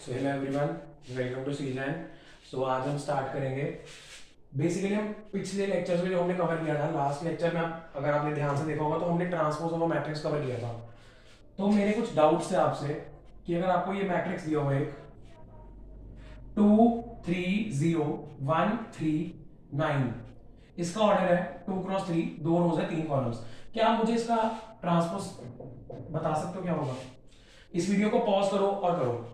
So hello everyone, welcome to season. सो आज हम स्टार्ट करेंगे। बेसिकली हम पिछले लेक्चर्स में जो हमने कवर किया था, लास्ट लेक्चर में अगर आपने ध्यान से देखा होगा तो हमने ट्रांसपोज ऑफ मैट्रिक्स कवर किया था। तो मेरे कुछ डाउट्स थे आपसे कि अगर आपको ये मैट्रिक्स दिया हुआ है 2 3 0 1 3 9, इसका ऑर्डर है 2 क्रॉस 3, 2 रोज है 3 कॉलम्स। क्या आप मुझे इसका ट्रांसपोज बता सकते हो क्या होगा? इस वीडियो को पॉज करो और करो।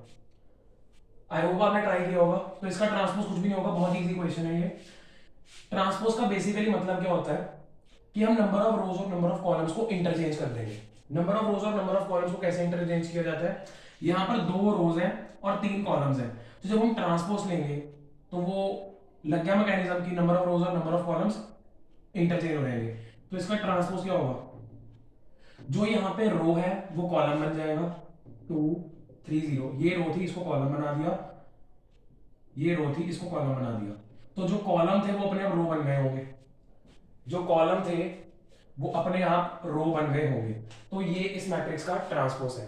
आई होप आपने ट्राई किया होगा। तो इसका ट्रांसपोज कुछ भी नहीं होगा, बहुत इजी क्वेश्चन है ये। ट्रांसपोज का बेसिकली मतलब क्या होता है कि हम नंबर ऑफ रोज और नंबर ऑफ कॉलम्स को इंटरचेंज कर देंगे। नंबर ऑफ रोज और नंबर ऑफ कॉलम्स को कैसे इंटरचेंज किया जाता है? यहाँ पर 2 रोज हैं और 3 कॉलम्स हैं, तो जब हम ट्रांसपोज लेंगे तो वो लग गया मैकेनिज्म की नंबर ऑफ रोज और नंबर ऑफ कॉलम्स इंटरचेंज हो जाएंगे। तो इसका ट्रांसपोज क्या होगा? जो यहाँ पे रो है वो कॉलम बन जाएगा 2 3 0, ये रो थी इसको कॉलम बना दिया, ये रो थी इसको कॉलम बना दिया। तो जो कॉलम थे वो अपने आप रो बन गए होंगे, जो कॉलम थे वो अपने आप रो बन गए होंगे। तो ये इस मैट्रिक्स का ट्रांसपोज है।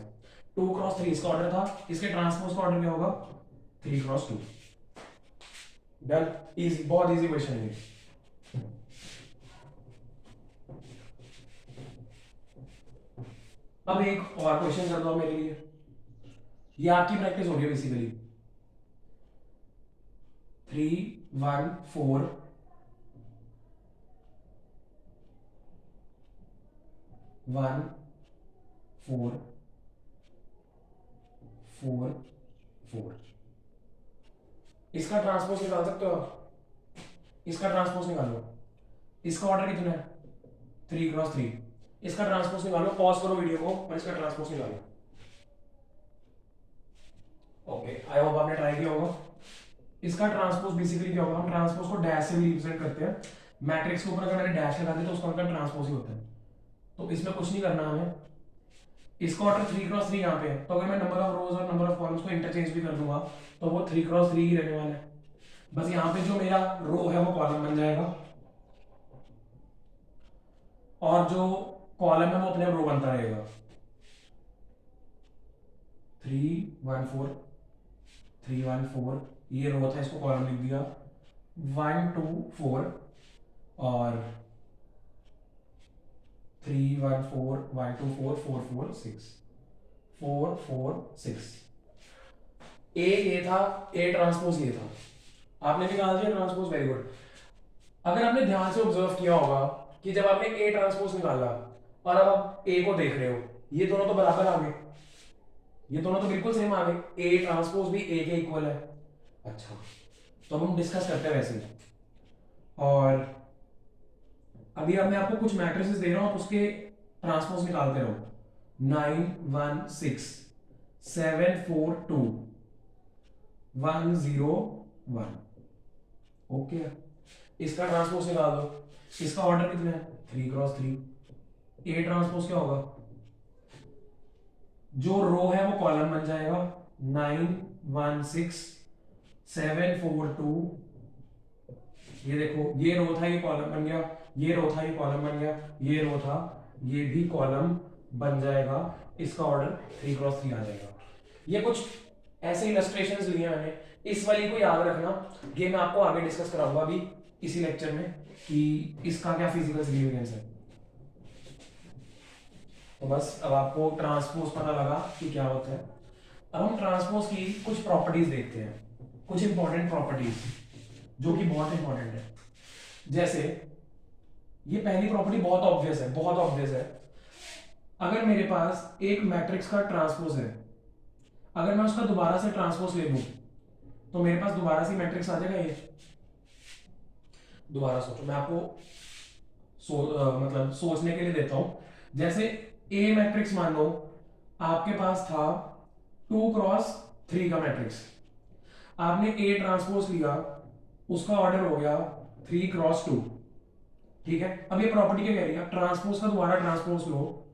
2 क्रॉस 3 इसका ऑर्डर था, इसके ट्रांसपोज का ऑर्डर क्या होगा? 3 क्रॉस 2। डन, इजी, बहुत इजी क्वेश्चन है ये। अब एक और क्वेश्चन कर दो मेरे लिए, ये आपकी प्रैक्टिस होगी बेसिकली। 3 1 4 1 4 4 4, इसका ट्रांसपोज निकाल सकते हो आप? इसका ट्रांसपोज निकालो। इसका ऑर्डर कितना है? 3 क्रॉस 3। इसका ट्रांसपोज निकालो, पॉज करो वीडियो को और इसका ट्रांसपोज निकालो। ओके, आई होप आपने ट्राई किया होगा। इसका ट्रांसपोज बेसिकली क्या होगा? हम ट्रांसपोज को डैश से भी रिप्रेजेंट करते हैं। मैट्रिक्स के ऊपर अगर मैंने डैश लगा दिया तो उसका उनका ट्रांसपोज ही होता है। तो इसमें कुछ नहीं करना हमें। इसका ऑर्डर 3 क्रॉस 3 यहाँ पे है, तो अगर मैं नंबर ऑफ रोज और नंबर ऑफ कॉलम्स को इंटरचेंज भी कर दूंगा तो वो 3 क्रॉस 3 ही रहने वाला है। बस यहाँ पे जो मेरा रो है वो कॉलम बन जाएगा और जो कॉलम है वो अपने आप रो बनता रहेगा। 3 1 4 ये रो था, इसको कॉलम लिख दिया। 1 2 4 और 3 1 4 1 2 4 4 4 6 4 4 6। ए ये था, ए ट्रांसपोज ये था, आपने निकाल दिया ट्रांसपोज, वेरी गुड। अगर आपने ध्यान से ऑब्जर्व किया होगा कि जब आपने ए ट्रांसपोज निकाला और अब आप ए को देख रहे हो, ये दोनों तो बराबर आ गए, ये दोनों तो बिल्कुल सेम आ गए, ए ट्रांसपोज भी ए के इक्वल है। अच्छा, तो अब हम डिस्कस करते हैं वैसे ही। और अभी अब मैं आपको कुछ मैट्रिसेस दे रहा हूं, आप उसके ट्रांसपोज निकालते रहो। 9 1 6 7 4 2 1 0 1। ओके, इसका ट्रांसपोज निकाल दो। इसका ऑर्डर कितना है? 3 क्रॉस 3। ए ट्रांसपोज क्या होगा? जो रो है वो कॉलम बन जाएगा। 9 1 6 7 4 2, ये देखो, ये रो था ये कॉलम बन गया, ये रो था ये कॉलम बन गया, ये रो था ये भी कॉलम बन जाएगा। इसका ऑर्डर 3 क्रॉस 3 आ जाएगा। ये कुछ ऐसे इलस्ट्रेशंस लिए मैंने, इस वाली को याद रखना। ये मैं आपको आगे डिस्कस कराऊंगा अभी इसी लेक्चर में कि इसका क्या फिजिकल सिग्निफिकेंस है। तो बस अब आपको ट्रांसपोज पता लगा कि क्या होता है। अब हम ट्रांसपोज की कुछ प्रॉपर्टीज देखते हैं, कुछ इंपॉर्टेंट प्रॉपर्टीज जो कि बहुत इंपॉर्टेंट है। जैसे ये पहली प्रॉपर्टी बहुत ऑब्वियस है, बहुत ऑब्वियस है। अगर मेरे पास एक मैट्रिक्स का ट्रांसपोज है, अगर मैं उसका दोबारा से ट्रांसपोज ले लूं तो मेरे पास दोबारा से मैट्रिक्स आ जाएगा। ये दोबारा सोचो, मैं आपको मतलब सोचने के लिए देता हूं। जैसे ए मैट्रिक्स मान लो आपके पास था 2 क्रॉस 3 का मैट्रिक्स, आपने ए ट्रांसपोज लिया, उसका ऑर्डर हो गया 3 क्रॉस 2। ठीक है, अब ये प्रॉपर्टी क्या कह रही है? ट्रांसपोज का दोबारा ट्रांसपोज लो,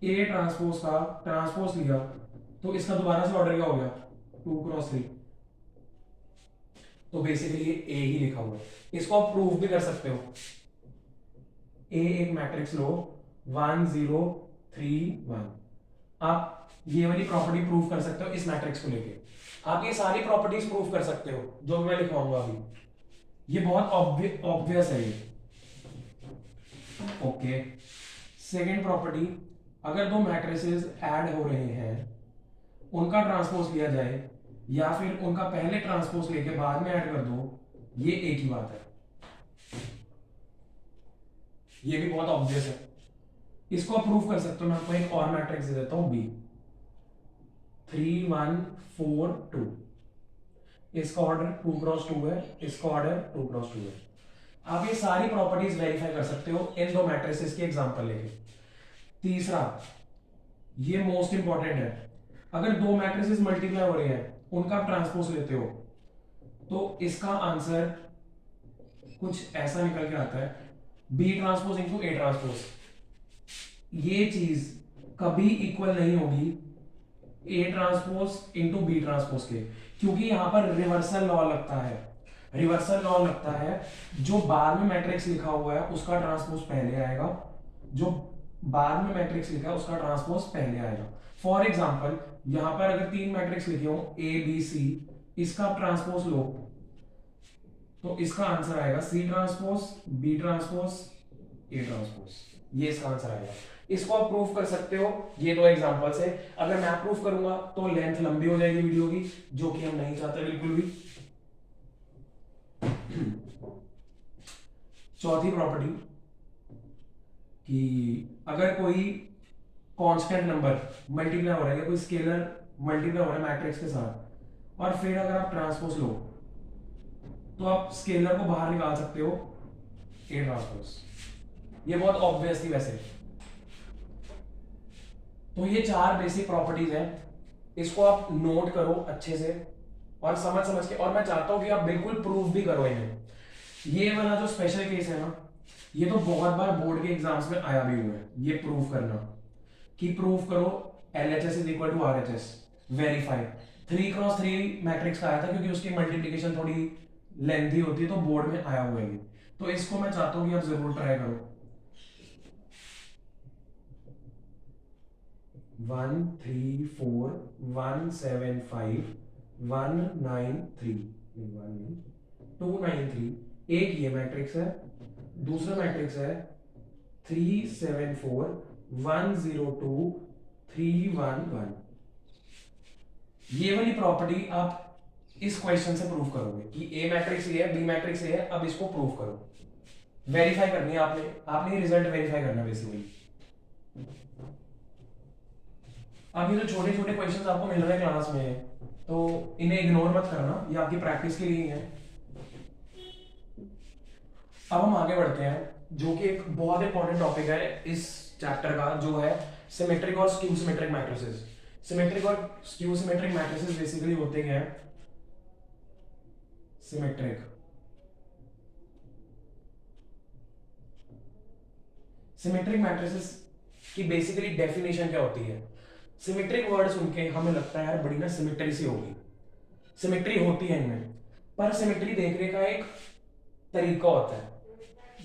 ए ट्रांसपोज का ट्रांसपोज लिया तो इसका दोबारा से ऑर्डर क्या हो गया? 2 क्रॉस 3। तो बेसिकली ये ए ही लिखा हुआ है, इसको आप प्रूव भी कर सकते हो। ए एक मैट्रिक्स लो 1 0 3 1, आप ये वाली प्रॉपर्टी प्रूव कर सकते हो इस मैट्रिक्स को लेके। आप ये सारी प्रॉपर्टीज प्रूव कर सकते हो जो मैं लिखवाऊंगा अभी। ये बहुत ऑब्वियस है ये। ओके, सेकेंड प्रॉपर्टी, अगर दो मैट्रिसेस ऐड हो रहे हैं, उनका ट्रांसपोज लिया जाए या फिर उनका पहले ट्रांसपोज लेके बाद में ऐड कर दो, ये एक ही बात है। ये भी बहुत ऑब्वियस है, इसको आप प्रूव कर सकते हो। मैं आपको एक और मैट्रिक्स दे देता हूं, बी 3 1 4 2। इसका ऑर्डर 2 क्रॉस 2 है, इसका ऑर्डर 2 क्रॉस 2 है। आप ये सारी प्रॉपर्टीज वेरीफाई कर सकते हो इन दो मैट्रिसेस के एग्जांपल लेके। तीसरा, ये मोस्ट इंपॉर्टेंट है, अगर दो मैट्रिसेस मल्टीप्लाई हो रहे हैं, उनका आप ट्रांसपोज लेते हो, तो इसका आंसर कुछ ऐसा निकल के आता है, B transpose into A transpose. ये चीज कभी इक्वल नहीं होगी A transpose into B transpose के, क्योंकि यहां पर रिवर्सल लॉ लगता है। रिवर्सल लॉ लगता है, जो बाद में मैट्रिक्स लिखा हुआ है उसका ट्रांसपोज पहले आएगा, जो बाद में मैट्रिक्स लिखा है उसका ट्रांसपोज पहले आएगा। फॉर एग्जांपल, यहां पर अगर तीन मैट्रिक्स लिखे हो ए बी सी, इसका आप ट्रांसपोज लो तो इसका आंसर आएगा C transpose B transpose A transpose, ये इसका आंसर आएगा। इसको आप प्रूफ कर सकते हो, ये दो एग्जांपल्स है। अगर मैं प्रूफ करूंगा तो लेंथ लंबी हो जाएगी वीडियो की, जो कि हम नहीं चाहते बिल्कुल भी। चौथी प्रॉपर्टी कि अगर कोई कांस्टेंट नंबर मल्टीप्लाई हो रहा है, कोई स्केलर मल्टीप्लाई हो रहा है मैट्रिक्स के साथ, और फिर अगर आप ट्रांसपोज लो तो आप स्केलर को बाहर निकाल सकते हो ए ट्रांसपोज। ये बहुत ऑब्वियस थी वैसे। तो ये चार बेसिक प्रॉपर्टीज हैं, इसको आप नोट करो अच्छे से और समझ समझ के, और मैं चाहता हूं कि आप बिल्कुल प्रूफ भी करो इन्हें। ये वाला जो स्पेशल केस है ना, ये तो बहुत बार बोर्ड के एग्जाम्स में आया भी हुआ है, ये प्रूफ करना कि प्रूफ करो LHS is equal to RHS, verify. 3 cross 3 matrix का आया था, क्योंकि उसकी मल्टीप्लिकेशन थोड़ी लेंथी होती है, तो बोर्ड में आया हुआ है। तो इसको मैं चाहता हूं कि आप जरूर ट्राई करो। 1 3 4 1 7 5 1 9 3 2 9 3, एक ये मैट्रिक्स है, दूसरा मैट्रिक्स है 3 7 4 1 0 2 3 1 1। ये वाली प्रॉपर्टी आप इस क्वेश्चन से प्रूव करोगे कि ए मैट्रिक्स ये है, बी मैट्रिक्स ये है, अब इसको प्रूव करो। वेरीफाई करनी है आपने रिजल्ट वेरीफाई करना बेसिकली। अब ये जो छोटे छोटे क्वेश्चंस आपको मिल रहे हैं क्लास में, तो इन्हें इग्नोर मत करना, ये आपकी प्रैक्टिस के लिए ही है। अब हम आगे बढ़ते हैं, जो कि एक बहुत इंपॉर्टेंट टॉपिक है इस चैप्टर का, जो है सिमेट्रिक और स्क्यू सिमेट्रिक मैट्रिसेस। सिमेट्रिक और स्क्यू सिमेट्रिक मैट्रिसेस बेसिकली होते क्या है? सिमेट्रिक सिमेट्रिक मैट्रिसेस की बेसिकली डेफिनेशन क्या होती है? सिमेट्रिक वर्ड सुन के हमें लगता है यार बड़ी ना सिमेट्री सी होगी, सिमेट्री होती है इनमें, पर सिमेट्री देखने का एक तरीका होता है।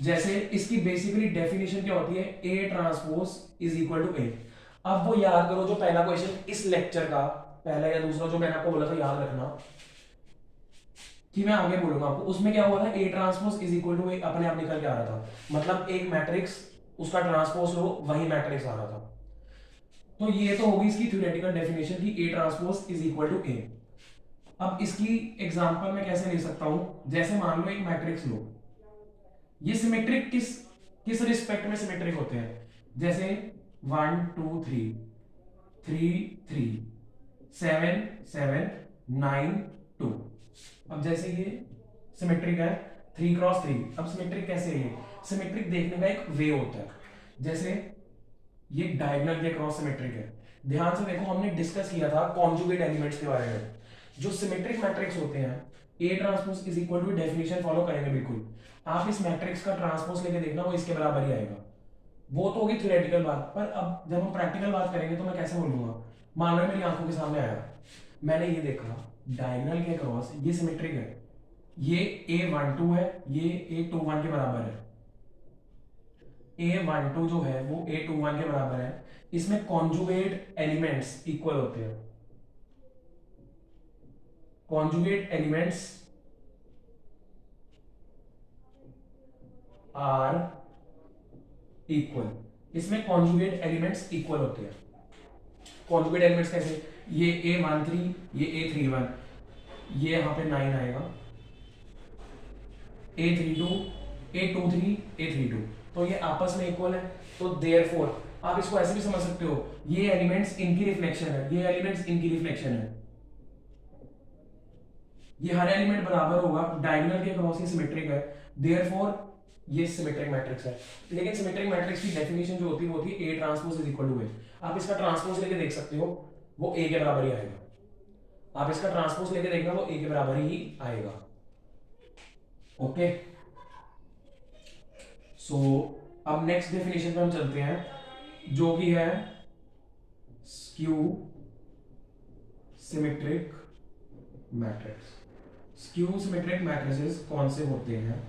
जैसे इसकी बेसिकली डेफिनेशन क्या होती है? A transpose is equal to A. अब वो याद करो, जो पहला क्वेश्चन इस लेक्चर का, पहला या दूसरा जो मैंने आपको बोला था, याद रखना कि मैं आगे बोलूंगा आपको, उसमें क्या हुआ था? A transpose is equal to A अपने आप निकल के आ रहा था, मतलब एक मैट्रिक्स उसका ट्रांसपोज लो वही मैट्रिक्स आ रहा था। तो ये तो होगी इसकी थ्योरेटिकल डेफिनेशन कि A transpose is equal to A. अब इसकी एग्जांपल मैं कैसे ले सकता हूं? जैसे मान लो एक मैट्रिक्स लो, ये सिमेट्रिक किस किस रिस्पेक्ट में सिमेट्रिक होते हैं? जैसे 1 2 3 3 3 7 7 9 2। अब जैसे ये सिमेट्रिक है 3 क्रॉस 3, अब सिमेट्रिक कैसे है? ये सिमेट्रिक देखने का एक वे होता है, जैसे ये डायगोनल के क्रॉस सिमेट्रिक है। ध्यान से देखो, हमने डिस्कस किया था कॉन्जुगेट एलिमेंट्स के बारे में। जो सिमेट्रिक मैट्रिक्स होते हैं, A transpose is equal to definition follow करेंगे बिल्कुल। आप इस मैट्रिक्स का ट्रांसपोज लेके देखना, वो इसके बराबर ही आएगा। वो तो होगी थ्योरेटिकल बात, पर अब जब हम प्रैक्टिकल बात करेंगे तो मैं कैसे बोलूंगा? मान लो मेरी आंखों के सामने आया, मैंने ये देखा डायगोनल के क्रॉस ये सिमेट्रिक है, ये A12 है, ये A21 के बराबर है। A12 जो है वो A21 के बराबर है, इसमें कॉन्जुगेट एलिमेंट्स इक्वल होते हैं, कॉन्जुगेट एलिमेंट्स आर इक्वल, इसमें कॉन्जुगेट एलिमेंट्स इक्वल होते हैं। कॉन्जुगेट एलिमेंट्स कैसे, ये A13 ये A31, ये यहां पे 9 आएगा, A32 A23 A32, तो ये आपस में इक्वल है। तो देयरफॉर आप इसको ऐसे भी समझ सकते हो, ये एलिमेंट्स इनकी रिफ्लेक्शन है, ये एलिमेंट्स इनकी रिफ्लेक्शन है, ये हर एलिमेंट बराबर होगा, डायगोनल के क्रॉस ये सिमेट्रिक है, देयरफॉर ये सिमेट्रिक मैट्रिक्स है। लेकिन सिमेट्रिक मैट्रिक्स की डेफिनेशन जो होती है वो होती है A transpose is equal to A। आप इसका ट्रांसपोज लेके देख सकते हो, वो A के बराबर ही आएगा। आप इसका ट्रांसपोज लेके देखना, वो A के बराबर ही आएगा। ओके, सो अब नेक्स्ट डेफिनेशन पे हम चलते हैं, जो कि है skew symmetric matrix. Skew symmetric matrices कौन से होते हैं?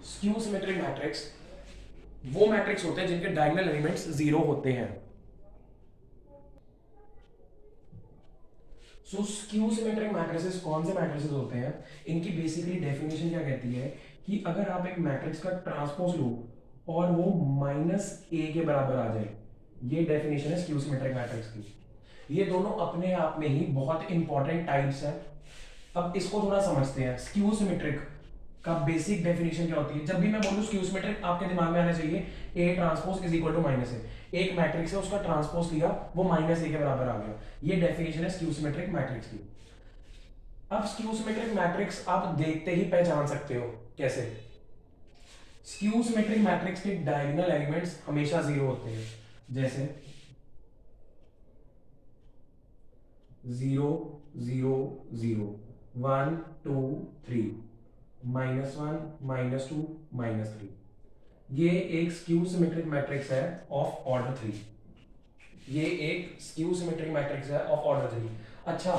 स्क्यू सिमेट्रिक मैट्रिक्स वो मैट्रिक्स होते हैं जिनके डायगोनल एलिमेंट्स 0 होते हैं। सो स्क्यू सिमेट्रिक मैट्रिसेस कौन से मैट्रिसेस होते हैं? इनकी बेसिकली डेफिनेशन क्या कहती है कि अगर आप एक मैट्रिक्स का ट्रांसपोज लो और वो -a के बराबर आ जाए, ये डेफिनेशन है स्क्यू सिमेट्रिक मैट्रिक्स की। ये दोनों अपने आप में ही बहुत इंपॉर्टेंट टाइप्स हैं। अब इसको थोड़ा समझते हैं। स्क्यू सिमेट्रिक का बेसिक डेफिनेशन क्या होती है? जब भी मैं बोलूं स्क्यू सिमेट्रिक, आपके दिमाग में आना चाहिए A transpose is equal to -a। एक मैट्रिक्स है, उसका ट्रांसपोज लिया, वो -a के बराबर आ गया। ये डेफिनेशन है स्क्यू सिमेट्रिक मैट्रिक्स की। अब स्क्यू सिमेट्रिक मैट्रिक्स आप देखते ही पहचान सकते हो। कैसे? स्क्यू सिमेट्रिक मैट्रिक्स के डायगोनल एलिमेंट्स हमेशा 0 होते हैं। जैसे 0 0 0 1 2 3 -1 -2 -3। ये एक स्क्यू सिमेट्रिक मैट्रिक्स है ऑफ ऑर्डर 3। ये एक स्क्यू सिमेट्रिक मैट्रिक्स है ऑफ ऑर्डर 3। अच्छा,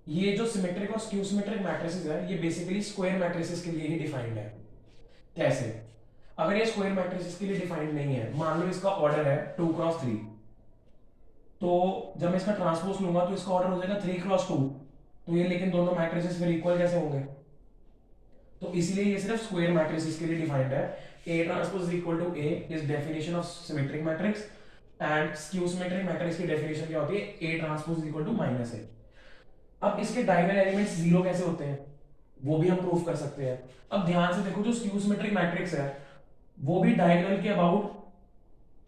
ये जो सिमेट्रिक और स्क्यू सिमेट्रिक मैट्रिसेस है, ये बेसिकली स्क्वायर मैट्रिसेस के लिए ही डिफाइंड है। कैसे? अगर ये स्क्वायर मैट्रिसेस के लिए डिफाइंड नहीं है, मान लो इसका ऑर्डर है 2 क्रॉस 3, तो जब मैं इसका ट्रांसपोज लूंगा तो इसका ऑर्डर हो जाएगा 3 क्रॉस 2। तो ये लेकिन दोनों मैट्रिसेस फिर इक्वल कैसे होंगे? तो इसलिए ये सिर्फ स्क्वायर मैट्रिसेस के लिए डिफाइंड है। A transpose is equal to A is definition of symmetric matrix, and skew symmetric matrix की डेफिनेशन क्या होती है? A transpose is equal to -a। अब इसके डायगोनल एलिमेंट्स 0 कैसे होते हैं, वो भी हम प्रूव कर सकते हैं। अब ध्यान से देखो, जो स्क्यू सिमेट्रिक मैट्रिक्स है वो भी डायगोनल के अबाउट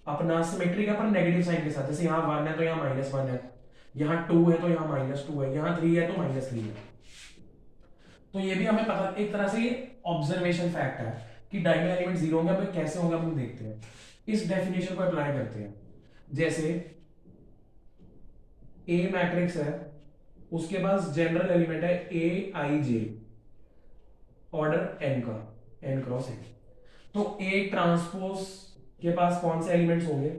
अपना सिमेट्री का पर नेगेटिव साइन के साथ। जैसे यहाँ 1 है तो यहाँ -1 है, यहाँ 2 है तो यहाँ -2 है, यहाँ 3 है तो -3 है। तो ये भी हमें पता, एक तरह से ये ऑब्जर्वेशन फैक्ट है कि डायगोनल एलिमेंट 0 होंगे। अब कैसे होंगे हम देखते हैं। इस डेफिनेशन को अप्लाई करते हैं। जैसे A मैट्रिक्स है, उसके पास जनरल एलिमेंट है Aij, ऑर्डर n का, n क्रॉस n। तो A ट्रांसपोज के पास कौन से एलिमेंट्स होंगे?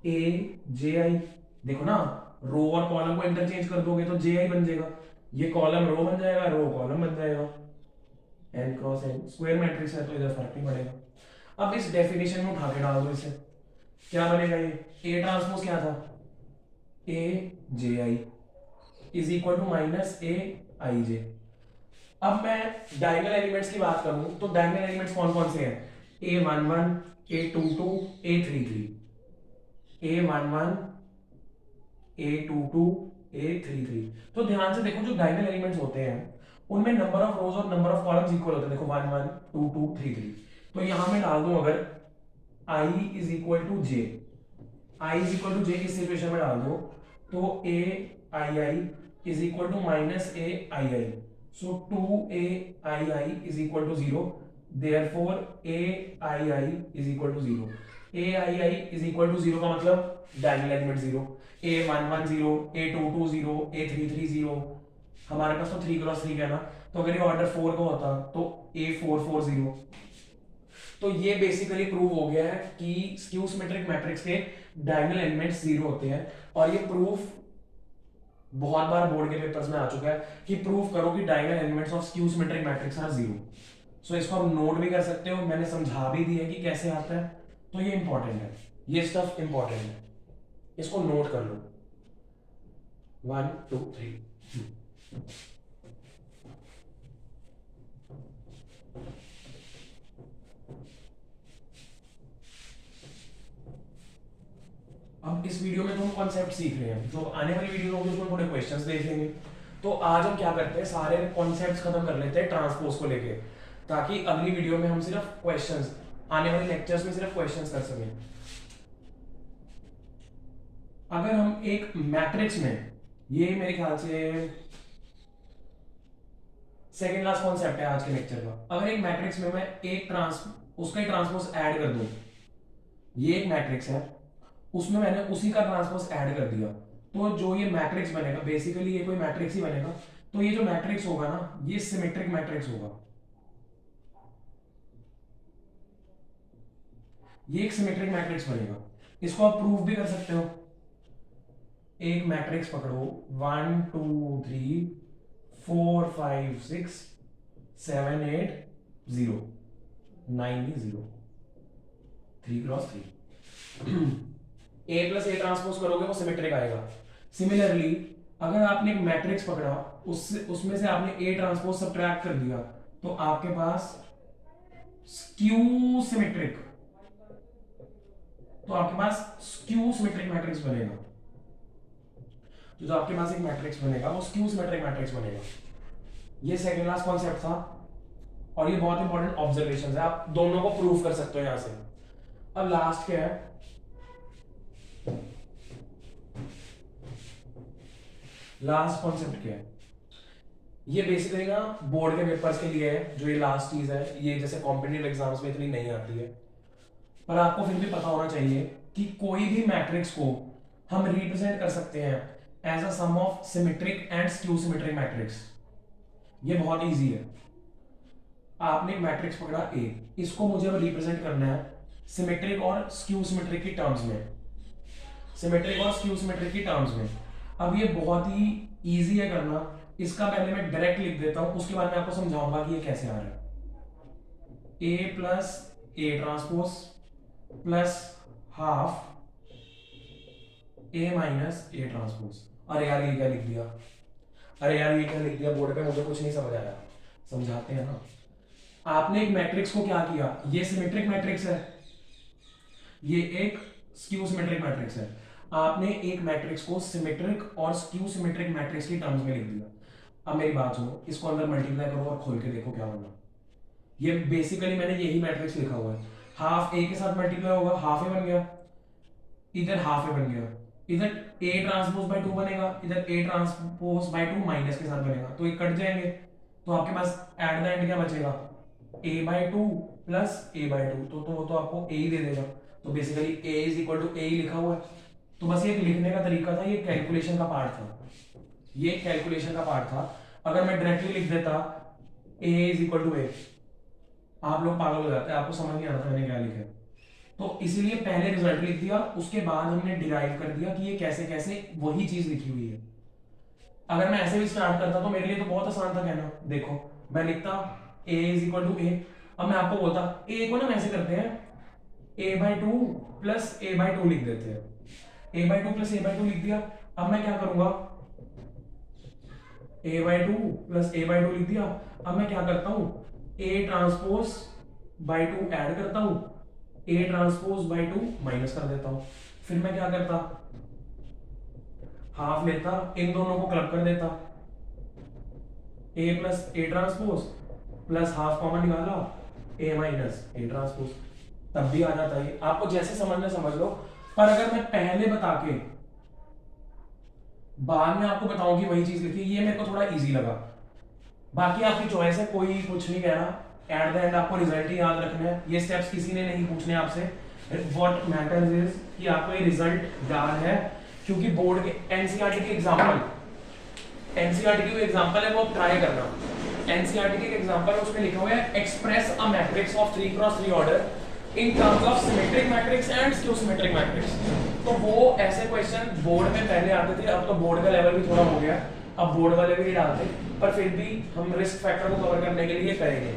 Aj। देखो ना, रो और कॉलम को इंटरचेंज कर दोगे तो Ji बन जाएगा, ये कॉलम रो बन जाएगा, रो कॉलम बन जाएगा। n cross n square matrix है तो इधर फर्क नहीं पड़ेगा। अब इस डेफिनेशन में उठा के डाल दो इसे, क्या बनेगा? ये A ट्रांसपोज क्या था? Aj is equal to -Aij। अब मैं डायगोनल एलिमेंट्स की बात करूं तो डायगोनल एलिमेंट्स कौन कौन से हैं? A11 A22 A33, A11 A22 A33। तो ध्यान से देखो, जो डायगोनल एलिमेंट्स होते हैं उनमें नंबर ऑफ रोज और नंबर ऑफ कॉलम्स इक्वल होते हैं। देखो 1 1 2 2 3 3। तो यहां मैं डाल दूं अगर I is equal to J, I is equal to J इस सिचुएशन में डाल दो तो Ai is equal to -Aii। So 2Aii is equal to 0. Therefore Aii is equal to 0. Aii is equal to 0 का मतलब diagonal element 0, A11 0, A22 0, A33 0। हमारे पास तो 3 cross 3 है ना, तो अगर ये ऑर्डर 4 का होता तो A44 0। तो ये बेसिकली प्रूव हो गया है कि स्क्यू सिमेट्रिक मैट्रिक्स के डायगोनल एलिमेंट्स 0 होते हैं। और ये प्रूफ बहुत बार बोर्ड के पेपर्स में आ चुका है कि प्रूव करो कि diagonal elements of skew symmetric matrix are 0। So इसको आप नोट भी कर सकते हो, मैंने समझा भी दिया कि कैसे आता है, तो ये इंपॉर्टेंट है। ये स्टफ इंपॉर्टेंट है, इसको नोट कर लो। 1 2 3। अब इस वीडियो में तो हम कॉन्सेप्ट सीख रहे हैं, जो आने वाली वीडियो होगी उसमें थोड़े क्वेश्चंस देख लेंगे। तो आज हम क्या करते हैं, सारे कॉन्सेप्ट्स खत्म कर लेते हैं ट्रांसपोज को लेके, ताकि अगली वीडियो में हम सिर्फ क्वेश्चंस, आने वाले लेक्चर्स में सिर्फ क्वेश्चंस कर सकें। अगर हम एक मैट्रिक्स में, ये मेरे ख्याल से सेकेंड लास्ट कॉन्सेप्ट है आज के लेक्चर का, अगर एक मैट्रिक्स में मैं एक उसका ट्रांसपोज ऐड कर दूं, ये एक मैट्रिक्स है, उसमें मैंने उसी का ट्रांसपोज ऐड कर दिया, तो जो ये मैट्रिक्स बनेगा, बेसिकली ये कोई मैट्रिक्स ही बनेगा। तो ये जो मैट्रिक्स होगा ना, ये सिमेट्रिक मैट्रिक्स होगा, ये एक सिमेट्रिक मैट्रिक्स बनेगा। इसको आप प्रूव भी कर सकते हो। एक मैट्रिक्स पकड़ो, 1 2 3 4 5 6 7 8 0 9 भी 0, 3 cross 3। A plus A transpose करोगे वो सिमेट्रिक आएगा। सिमिलरली अगर आपने एक मैट्रिक्स पकड़ा, उसमें से आपने ए ट्रांसपोज सब्ट्रैक्ट कर दिया, तो आपके पास स्क्यू सिमेट्रिक, तो आपके पास स्क्यू सिमेट्रिक मैट्रिक्स बनेगा। जो आपके पास एक मैट्रिक्स बनेगा वो स्क्यू सिमेट्रिक मैट्रिक्स बनेगा। ये सेकंड लास्ट कॉन्सेप्ट था, और ये बहुत इंपॉर्टेंट ऑब्जर्वेशन है, आप दोनों को प्रूव कर सकते हो यहां से। अब लास्ट क्या है, लास्ट कॉन्सेप्ट क्या है, ये बेसिकली ना बोर्ड के पेपर्स के लिए है, जो ये लास्ट चीज है, ये जैसे कॉम्पिटिटिव एग्जाम्स में इतनी नहीं आती है, पर आपको फिर भी पता होना चाहिए कि कोई भी मैट्रिक्स को हम रिप्रेजेंट कर सकते हैं as a sum of symmetric and skew symmetric matrix. ये बहुत इजी है। आपने एक मैट्रिक्स पकड़ा ए, इसको मुझे अब रिप्रेजेंट करना है सिमेट्रिक और स्क्यू सिमेट्रिक की टर्म्स में, सिमेट्रिक और स्क्यू सिमेट्रिक की टर्म्स में। अब ये बहुत ही इजी है करना, इसका पहले मैं डायरेक्ट लिख देता हूं, उसके बाद मैं आपको समझाऊंगा कि ये कैसे आ रहा है। A plus A transpose plus half A minus A transpose. अरे यार ये क्या लिख दिया, अरे यार ये क्या लिख दिया बोर्ड पे, मुझे कुछ नहीं समझ आया, समझाते हैं ना। आपने एक मैट्रिक्स को क्या किया, ये सिमेट्रिक मैट्रिक्स है, ये एक स्क्यू सिमेट्रिक मैट्रिक्स है। आपने एक मैट्रिक्स को सिमेट्रिक और स्क्यू सिमेट्रिक मैट्रिक्स की टर्म्स में लिख दिया। अब मेरी बात सुनो, इसको अंदर मल्टीप्लाई करो और खोल के देखो क्या होगा। ये बेसिकली मैंने यही मैट्रिक्स लिखा हुआ है, हाफ ए के साथ मल्टीप्लाई होगा, हाफ ए बन गया, इधर हाफ ए बन गया, इधर ए ट्रांसपोज बाय 2 बनेगा, इधर ए ट्रांसपोज बाय 2 माइनस के साथ बनेगा, तो ये कट जाएंगे, तो आपके पास एट द एंड क्या बचेगा, a by 2 plus a by 2, तो वो तो आपको a ही दे देगा। तो basically a is equal to a ही लिखा हुआ है। तो बस ये लिखने का तरीका था, ये कैलकुलेशन का पार्ट था, ये कैलकुलेशन का पार्ट था। अगर मैं डायरेक्टली लिख देता a is equal to a, आप लोग पागल हो जाते हैं, आपको समझ नहीं आ रहा था मैंने क्या लिखा है। तो इसीलिए पहले रिजल्ट लिख दिया, उसके बाद हमने डिराइव कर दिया कि ये कैसे कैसे वही चीज लिखी हुई है। अगर मैं ऐसे भी स्टार्ट करता तो मेरे लिए तो बहुत आसान था कहना। देखो मैं लिखता a is equal to a, अब मैं आपको बोलता a को ना हम ऐसे करते हैं, a by 2 plus a by 2 लिख देते हैं, a by 2 plus a by 2 लिख दिया। अब मैं क्या करूंगा, a by 2 plus a by 2 लिख दिया। अब मैं क्या करता हूं, a ट्रांसपोज बाय 2 ऐड करता हूं, a ट्रांसपोज बाय 2 माइनस कर देता हूं। फिर मैं क्या करता, हाफ लेता, इन दोनों को क्लब कर देता, a plus a transpose plus half common निकाला, a माइनस a ट्रांसपोज, तब भी आ जाता है। आपको जैसे समझना समझ लो, पर अगर मैं पहले बता के बाद में आपको बताऊं कि वही चीज लिखी, ये मेरे को थोड़ा इजी लगा। बाकी आपकी चॉइस है, कोई कुछ नहीं कह रहा। एट द एंड आपको रिजल्ट ही याद रखना है, ये स्टेप्स किसी ने नहीं पूछने आपसे। व्हाट मैटर्स इज कि आपको ये रिजल्ट याद है, क्योंकि बोर्ड के एनसीईआरटी के एग्जांपल, एनसीईआरटी की एग्जांपल है वो ट्राई करना। एनसीईआरटी के एग्जांपल है, उसमें लिखा हुआ है express a matrix of 3 cross 3 order in terms of symmetric matrix and skew symmetric matrix. तो वो ऐसे क्वेश्चन बोर्ड में पहले आते थे, अब तो बोर्ड का लेवल भी थोड़ा हो गया, अब बोर्ड वाले भी नहीं डालते, पर फिर भी हम रिस्क फैक्टर को कवर करने के लिए करेंगे।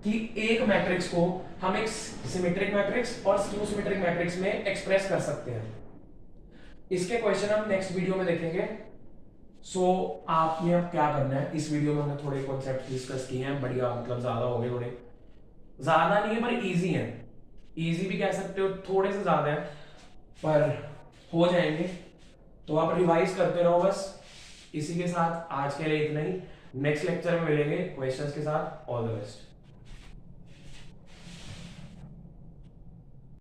कि एक मैट्रिक्स को हम एक सिमेट्रिक मैट्रिक्स और स्क्यू सिमेट्रिक मैट्रिक्स में एक्सप्रेस कर सकते हैं। इसके क्वेश्चन हम नेक्स्ट वीडियो में देखेंगे। सो आपने अब क्या करना है, इस वीडियो में हमने थोड़े कॉन्सेप्ट डिस्कस किए हैं, बढ़िया, मतलब ज्यादा हो गए, थोड़े ज्यादा नहीं है पर इजी है, इजी भी कह सकते हो, थोड़े से ज्यादा है पर हो जाएंगे। तो आप रिवाइज करते रहो बस। इसी के साथ आज के लिए इतना ही, नेक्स्ट लेक्चर में मिलेंगे क्वेश्चंस के साथ। All the best.